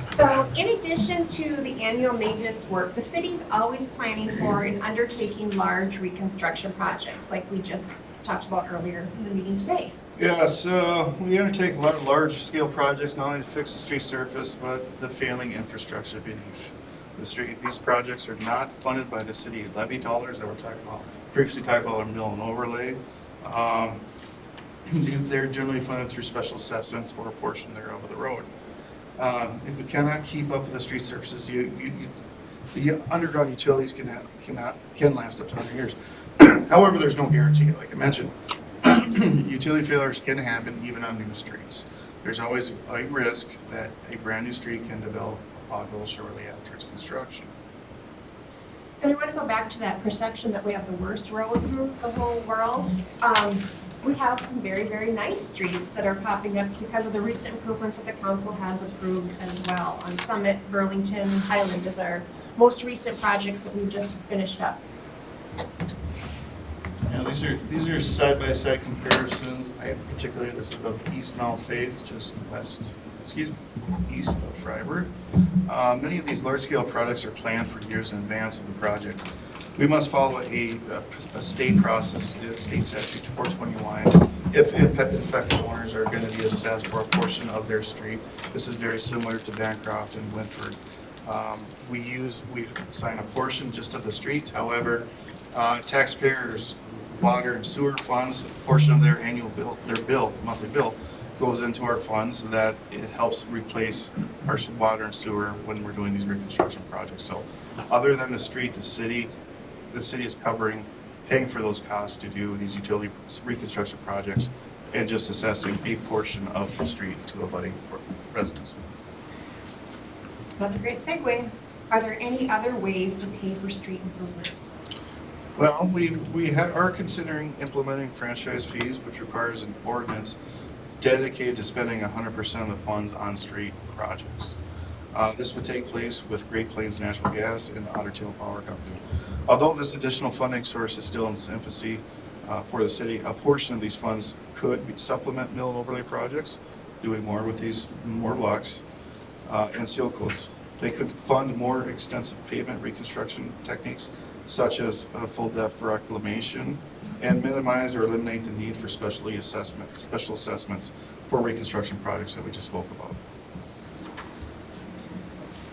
So in addition to the annual maintenance work, the city's always planning for and undertaking large reconstruction projects like we just talked about earlier in the meeting today. Yes, we undertake a lot of large-scale projects, not only to fix the street surface, but the failing infrastructure beneath the street. These projects are not funded by the city's levy dollars that we're talking about, previously talked about in mill and overlay. They're generally funded through special assessments for a portion thereof of the road. If we cannot keep up with the street surfaces, the underground utilities can last up to 100 years. However, there's no guarantee, like I mentioned. Utility failures can happen even on new streets. There's always a risk that a brand new street can develop a pothole shortly after its construction. And I want to go back to that perception that we have the worst roads in the whole world. We have some very, very nice streets that are popping up because of the recent improvements that the council has approved as well. On Summit, Burlington, Highland is our most recent projects that we've just finished up. Yeah, these are side-by-side comparisons. Particularly, this is of East Mount Faith, just east of Freiburg. Many of these large-scale projects are planned for years in advance of the project. We must follow a state process, state statute 421, if affected owners are going to be assessed for a portion of their street. This is very similar to Bancroft and Wintford. We assign a portion just of the street. However, taxpayers' water and sewer funds, a portion of their annual bill, monthly bill, goes into our funds so that it helps replace our water and sewer when we're doing these reconstruction projects. So other than the street, the city is paying for those costs to do these utility reconstruction projects and just assessing a portion of the street to abutting residents. Another great segue. Are there any other ways to pay for street improvements? Well, we are considering implementing franchise fees, which requires an ordinance dedicated to spending 100% of the funds on street projects. This would take place with Great Plains Natural Gas and Otter Tail Power Company. Although this additional funding source is still in its infancy for the city, a portion of these funds could supplement mill and overlay projects, doing more with these more blocks and seal coats. They could fund more extensive pavement reconstruction techniques, such as full depth reclamation, and minimize or eliminate the need for special assessments for reconstruction projects that we just spoke about.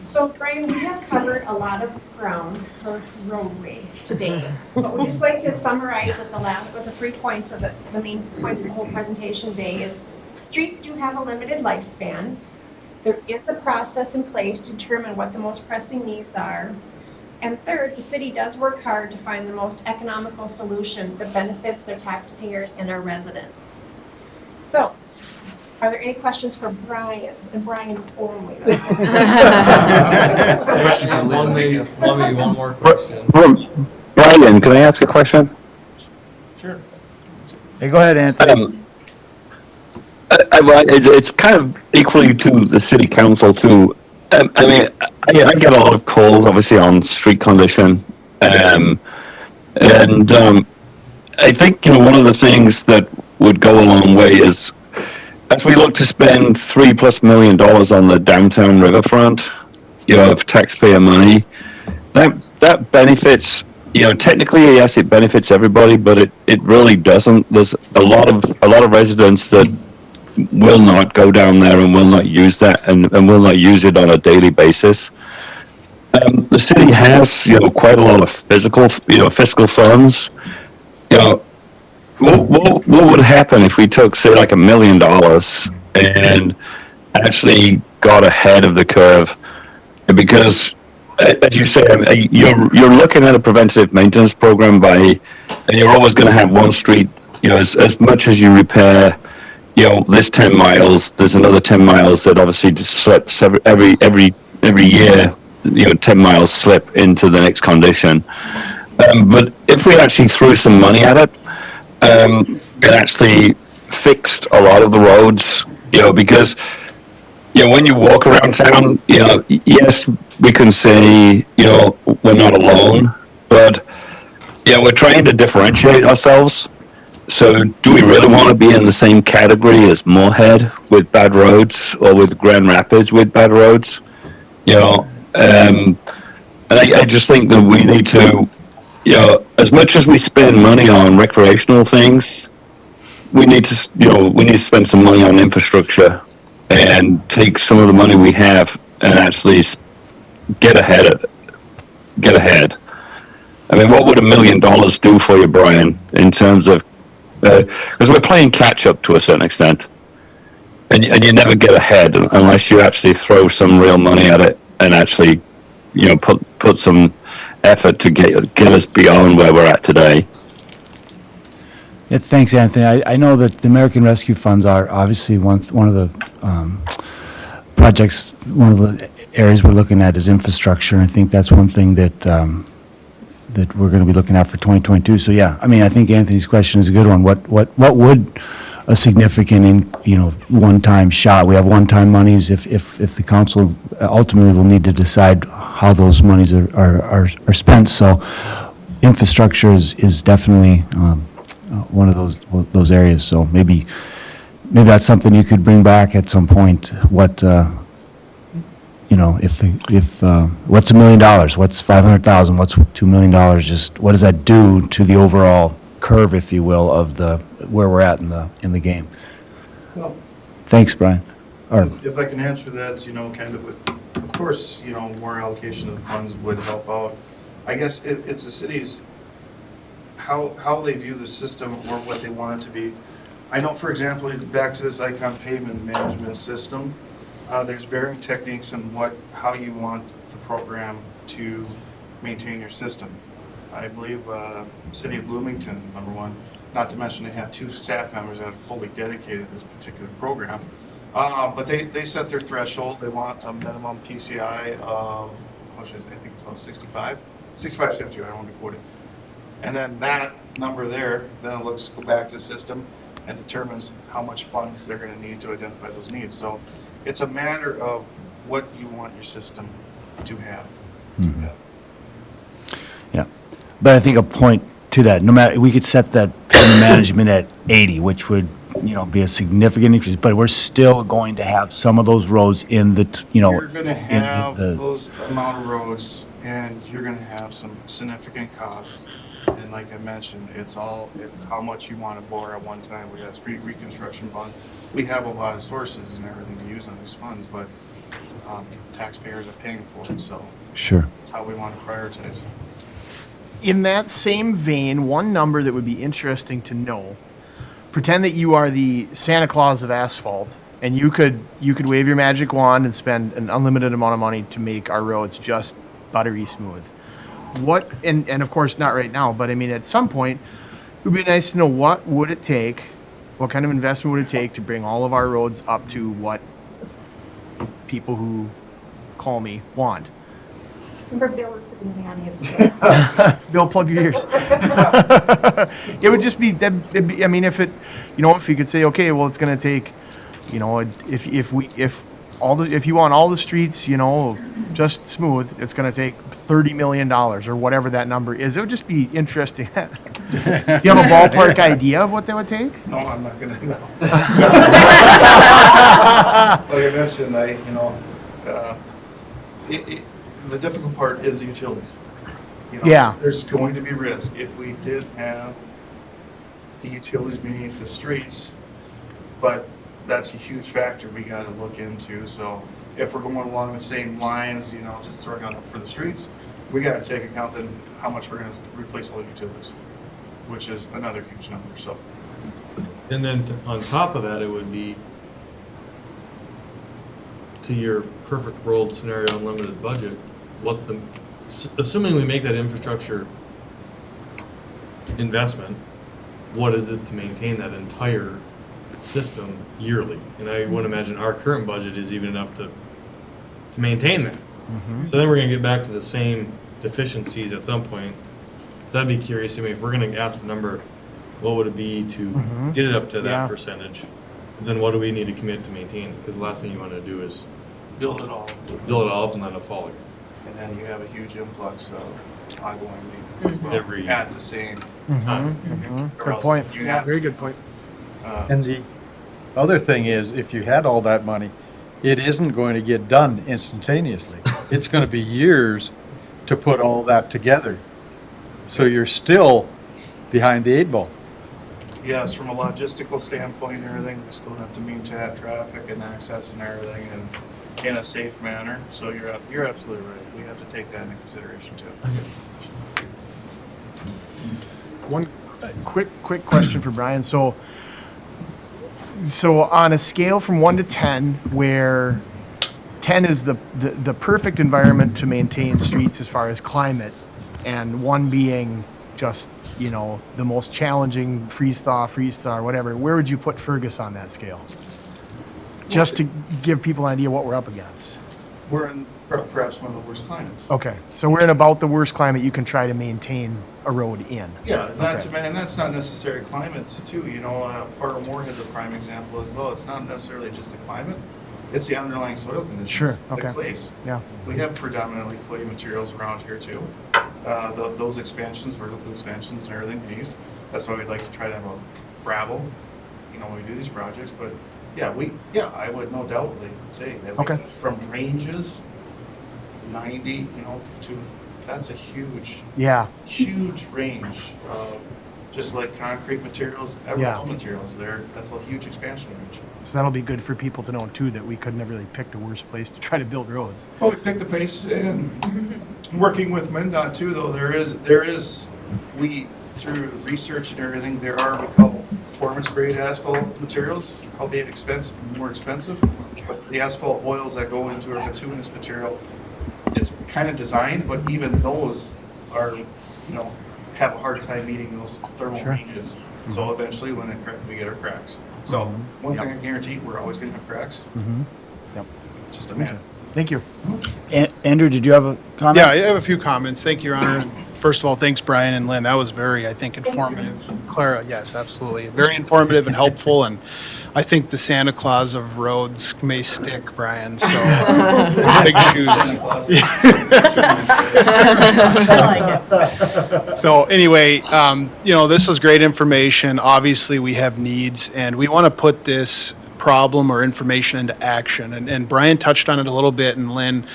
So Brian, we have covered a lot of ground for roadway today, but we'd just like to summarize with the 3 points of the main points of the whole presentation today is streets do have a limited lifespan. There is a process in place to determine what the most pressing needs are. And third, the city does work hard to find the most economical solution that benefits their taxpayers and our residents. So, are there any questions for Brian, and Brian only? One more question. Brian, can I ask a question? Sure. Hey, go ahead, Anthony. It's kind of equally to the city council too. I mean, I get a lot of calls, obviously, on street condition, and I think one of the things that would go a long way is as we look to spend $3+ million on the downtown riverfront, of taxpayer money, that benefits. Technically, yes, it benefits everybody, but it really doesn't. There's a lot of residents that will not go down there and will not use that and will not use it on a daily basis. The city has, quite a lot of fiscal funds. What would happen if we took, say, like $1 million and actually got ahead of the curve? Because, as you say, you're looking at a preventative maintenance program and you're always going to have one street. As much as you repair, this 10 miles, there's another 10 miles that obviously just slips every year. 10 miles slip into the next condition. But if we actually threw some money at it, it actually fixed a lot of the roads, because, when you walk around town, yes, we can say, we're not alone, but, we're trying to differentiate ourselves. So do we really want to be in the same category as Moorhead with bad roads or with Grand Rapids with bad roads? And I just think that we need to, as much as we spend money on recreational things, we need to spend some money on infrastructure and take some of the money we have and actually get ahead. I mean, what would $1 million do for you, Brian, in terms of, because we're playing catch up to a certain extent, and you never get ahead unless you actually throw some real money at it and actually, put some effort to get us beyond where we're at today. Yeah, thanks, Anthony. I know that the American Rescue Funds are obviously one of the projects, one of the areas we're looking at is infrastructure, and I think that's one thing that that we're going to be looking at for 2022. So yeah, I mean, I think Anthony's question is a good one. What would a significant, one-time shot? We have one-time monies. If the council ultimately will need to decide how those monies are spent. So infrastructure is definitely one of those areas. So maybe that's something you could bring back at some point. What what's $1 million? What's $500,000? What's $2 million? Just what does that do to the overall curve, if you will, of where we're at in the game? Well, thanks, Brian. if I can answer that, kind of with, of course, more allocation of funds would help out. I guess it's the city's, how they view the system or what they want it to be. I know, for example, back to this Icon pavement management system, there's varying techniques in how you want the program to maintain your system. I believe City of Bloomington, number one, not to mention they have 2 staff members that are fully dedicated to this particular program. But they set their threshold. They want a minimum PCI of, I think it's about 65, 72, I don't want to quote it. And then that number there, then it go back to the system and determines how much funds they're going to need to identify those needs. So it's a matter of what you want your system to have. Mm-hmm. Yeah, but I think a point to that, no matter, we could set that pavement management at 80, which would, be a significant increase, but we're still going to have some of those roads in the, You're going to have those amount of roads, and you're going to have some significant costs. And like I mentioned, it's how much you want to bore at one time. We got street reconstruction fund. We have a lot of sources and everything to use on these funds, but taxpayers are paying for it, so sure, that's how we want to prioritize. In that same vein, one number that would be interesting to know, pretend that you are the Santa Claus of asphalt, and you could wave your magic wand and spend an unlimited amount of money to make our roads just buttery smooth. What, and of course not right now, but I mean at some point, it would be nice to know what would it take, what kind of investment would it take to bring all of our roads up to what people who call me want. Remember, Bill is sitting in the audience today, so. Bill, plug your ears. It would just be, I mean, if you could say, okay, well, it's going to take, if if you want all the streets, just smooth, it's gonna take $30 million or whatever that number is. It would just be interesting. Do you have a ballpark idea of what that would take? No, I'm not gonna, no. Like I mentioned, the difficult part is the utilities. Yeah. There's going to be risk. If we did have the utilities beneath the streets, but that's a huge factor we gotta look into. So if we're going along the same lines, just throwing out for the streets, we gotta take account then how much we're gonna replace all the utilities, which is another huge number, so. And then on top of that, it would be, to your perfect world scenario, unlimited budget, assuming we make that infrastructure investment, what is it to maintain that entire system yearly? And I would imagine our current budget is even enough to maintain that. So then we're gonna get back to the same deficiencies at some point. So I'd be curious, if we're gonna ask the number, what would it be to get it up to that percentage? Then what do we need to commit to maintain? Because the last thing you wanna do is Build it all. up and let it fall again. And then you have a huge influx of ongoing maintenance as well Every at the same time. Or Good else point. you have- Very good point. And the other thing is, if you had all that money, it isn't going to get done instantaneously. It's going to be years to put all that together. So you're still behind the 8 ball. Yes, from a logistical standpoint and everything, we still have to maintain traffic and access and everything in a safe manner. So you're absolutely right. We have to take that into consideration too. One quick question for Brian. So on a scale from 1 to 10, where 10 is the perfect environment to maintain streets as far as climate, and 1 being just, the most challenging freeze thaw, whatever, where would you put Fergus on that scale? Just to give people an idea what we're up against. We're in perhaps one of the worst climates. Okay, so we're in about the worst climate you can try to maintain a road in. Yeah, Okay. and that's not necessarily climate too. Part of Moorhead's a prime example as well. It's not necessarily just the climate. It's the underlying soil conditions. Sure, okay. The clays. Yeah. We have predominantly clay materials around here too. Those expansions, vertical expansions and everything beneath. That's why we'd like to try to have a gravel, when we do these projects. But I would no doubtly say that Okay. from ranges, 90, to, that's a huge range of just like concrete materials, all materials there. That's a huge expansion range. So that'll be good for people to know too, that we couldn't have really picked a worse place to try to build roads. Well, we picked the pace and working with MnDOT too, though, we, through research and everything, there are what we call performance grade asphalt materials, albeit more expensive. But the asphalt oils that go into our bituminous material, it's kind of designed, but even those are, have a hard time meeting those thermal ranges. So eventually when we get our cracks. So one thing I guarantee, we're always going to have cracks. Yep. Just a matter. Thank you. Andrew, did you have a comment? Yeah, I have a few comments. Thank you, Your Honor. First of all, thanks, Brian and Lynn. That was very, I think, informative. Clara, yes, absolutely. Very informative and helpful, and I think the Santa Claus of roads may stick, Brian, so big shoes. So anyway, this is great information. Obviously, we have needs, and we want to put this problem or information into action. And Brian touched on it a little bit, and Lynn,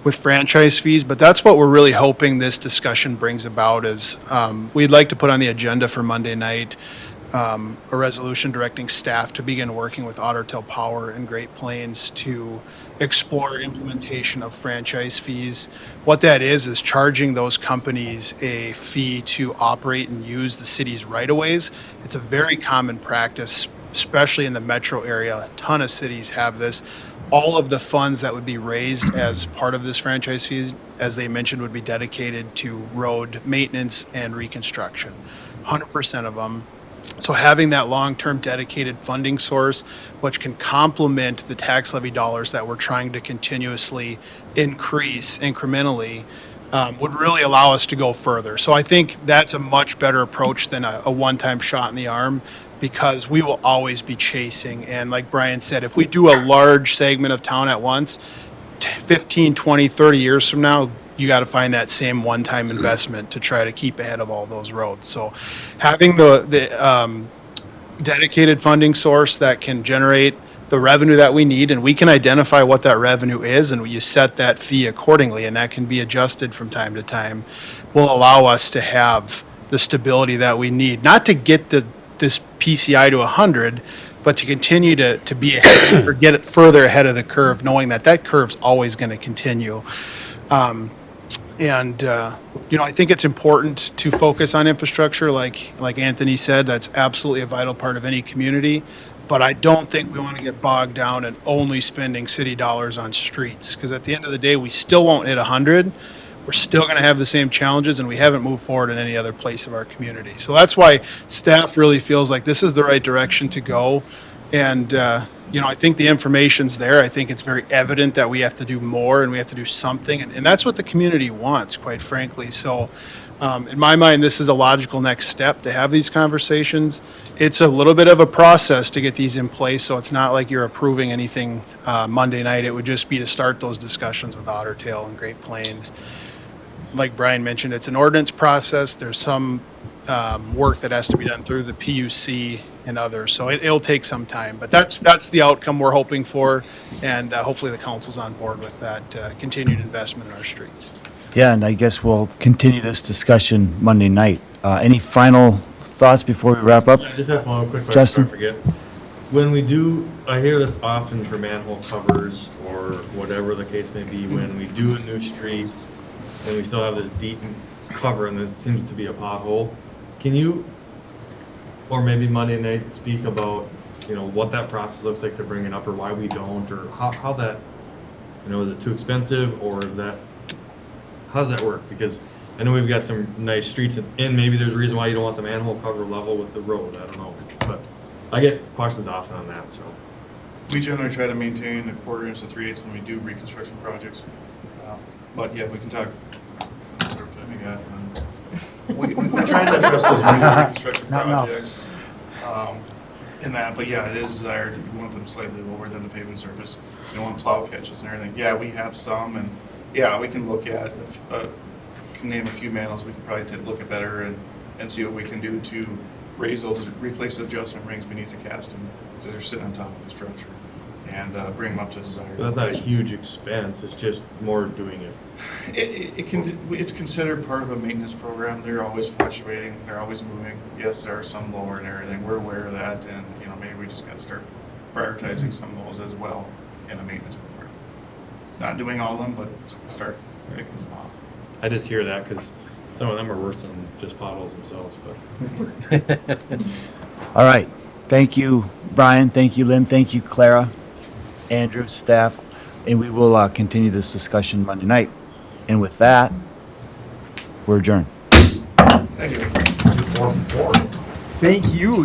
with franchise fees, but that's what we're really hoping this discussion brings about is we'd like to put on the agenda for Monday night a resolution directing staff to begin working with Otter Tail Power and Great Plains to explore implementation of franchise fees. What that is charging those companies a fee to operate and use the city's right-of-ways. It's a very common practice, especially in the metro area. A ton of cities have this. All of the funds that would be raised as part of this franchise fees, as they mentioned, would be dedicated to road maintenance and reconstruction. 100% of them. So having that long-term dedicated funding source, which can complement the tax levy dollars that we're trying to continuously increase incrementally, would really allow us to go further. So I think that's a much better approach than a one-time shot in the arm, because we will always be chasing. And like Brian said, if we do a large segment of town at once, 15, 20, 30 years from now, you got to find that same one-time investment to try to keep ahead of all those roads. So having the dedicated funding source that can generate the revenue that we need, and we can identify what that revenue is, and you set that fee accordingly, and that can be adjusted from time to time, will allow us to have the stability that we need. Not to get this PCI to 100, but to continue to be ahead, or get it further ahead of the curve, knowing that that curve's always going to continue. I think it's important to focus on infrastructure, like Anthony said. That's absolutely a vital part of any community. But I don't think we want to get bogged down in only spending city dollars on streets, because at the end of the day, we still won't hit 100. We're still going to have the same challenges, and we haven't moved forward in any other place of our community. So that's why staff really feels like this is the right direction to go. And, I think the information's there. I think it's very evident that we have to do more and we have to do something. And that's what the community wants, quite frankly. So in my mind, this is a logical next step to have these conversations. It's a little bit of a process to get these in place, so it's not like you're approving anything Monday night. It would just be to start those discussions with Otter Tail and Great Plains. Like Brian mentioned, it's an ordinance process. There's some work that has to be done through the PUC and others, so it'll take some time. But that's the outcome we're hoping for, and hopefully the council's on board with that continued investment in our streets. Yeah, and I guess we'll continue this discussion Monday night. Any final thoughts before we wrap up? I just have one quick question Justin? before I forget. When we do, I hear this often for manhole covers or whatever the case may be, when we do a new street and we still have this deep cover and it seems to be a pothole, can you, or maybe Monday night, speak about, what that process looks like to bring it up, or why we don't, or how that, is it too expensive, or is that, how does that work? Because I know we've got some nice streets, and maybe there's a reason why you don't want the manhole cover level with the road. I don't know, but I get questions often on that. So we generally try to maintain a 1/4 inch to 3/8 when we do reconstruction projects. But yeah, we can talk. We try to address those major reconstruction projects in that, but yeah, it is desired. You want them slightly lower than the pavement surface. You don't want plow catches and everything. Yeah, we have some, and yeah, we can look at, can name a few manholes we can probably look at better and see what we can do to raise those, replace the adjustment rings beneath the casting that they're sitting on top of the structure, and bring them up to desired. that's not a huge expense. It's just more doing it. It's considered part of a maintenance program. They're always fluctuating. They're always moving. Yes, there are some lower and everything. We're aware of that, and maybe we just got to start prioritizing some of those as well in a maintenance program. Not doing all of them, but start picking some off. I just hear that because some of them are worse than just potholes themselves. But All right. Thank you, Brian. Thank you, Lynn. Thank you, Clara, Andrew, staff. And we will continue this discussion Monday night. And with that, we're adjourned. Thank you. Thank you.